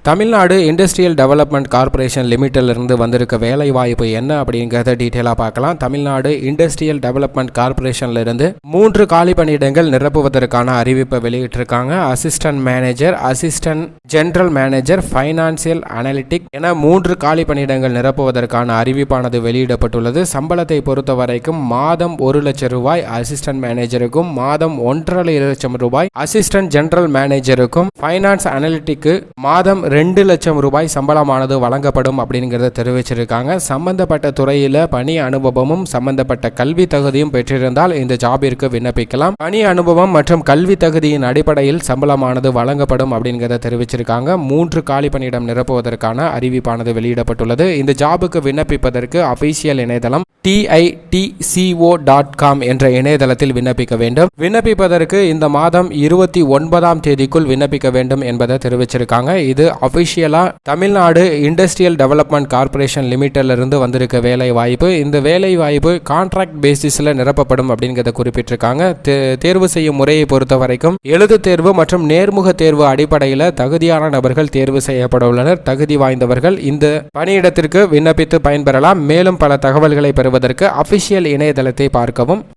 Tamil Nadu industrial development corporation லிமிட்டிலிருந்து வந்திருக்க வேலை வாய்ப்பு என்ன அப்படிங்கிறத டீட்டெயிலாக பார்க்கலாம். தமிழ்நாடு இண்டஸ்ட்ரியல் டெவலப்மெண்ட் கார்ப்பரேஷன்லேருந்து 3 காலி பணியிடங்கள் நிரப்புவதற்கான அறிவிப்பை வெளியிட்டிருக்காங்க. Assistant manager, assistant general manager, financial analytic என 3 காலி பணியிடங்கள் நிரப்புவதற்கான அறிவிப்பானது வெளியிடப்பட்டுள்ளது. சம்பளத்தை பொறுத்த வரைக்கும் மாதம் 1 லட்சம் ரூபாய் அசிஸ்டன்ட் மேனேஜருக்கும், மாதம் 1.5 லட்சம் ரூபாய் அசிஸ்டன்ட் ஜெனரல் மேனேஜருக்கும், ஃபைனான்ஸ் அனலிட்டிக்கு மாதம் 2 லட்சம் ரூபாய் சம்பளமானது வழங்கப்படும் அப்படிங்கிறத தெரிவிச்சிருக்காங்க. சம்பந்தப்பட்ட துறையில் பணி அனுபவமும் சம்பந்தப்பட்ட கல்வி தகுதியும் பெற்றிருந்தால் இந்த ஜாபிற்கு விண்ணப்பிக்கலாம். பணி அனுபவம் மற்றும் கல்வி தகுதியின் அடிப்படையில் சம்பளமானது வழங்கப்படும் அப்படிங்கிறத தெரிவிச்சிருக்காங்க. 3 காலி பணியிடம் நிரப்புவதற்கான அறிவிப்பானது வெளியிடப்பட்டுள்ளது. இந்த ஜாபுக்கு விண்ணப்பிப்பதற்கு அபிஷியல் இணையதளம் TITCO.com என்ற இணையதளத்தில் விண்ணப்பிக்க வேண்டும். விண்ணப்பிப்பதற்கு இந்த மாதம் 29ஆம் தேதிக்குள் விண்ணப்பிக்க வேண்டும் என்பதை தெரிவிச்சிருக்காங்க. இது அபிஷியலா தமிழ்நாடு இண்டஸ்ட்ரியல் டெவலப்மெண்ட் கார்ப்பரேஷன் லிமிட்டில் இருந்து வந்திருக்க வேலை வாய்ப்பு. இந்த வேலை வாய்ப்பு கான்ட்ராக்ட் பேசிஸில் நிரப்பப்படும் அப்படிங்கிறத குறிப்பிட்டிருக்காங்க. தேர்வு செய்யும் முறையை பொறுத்த வரைக்கும் எழுத்து தேர்வு மற்றும் நேர்முக தேர்வு அடிப்படையில் தகுதியான நபர்கள் தேர்வு செய்யப்பட உள்ளனர். தகுதி வாய்ந்தவர்கள் இந்த பணியிடத்திற்கு விண்ணப்பித்து பயன்பெறலாம். மேலும் பல தகவல்களை பெறுவதற்கு அபிஷியல் இணையதளத்தை பார்க்கவும்.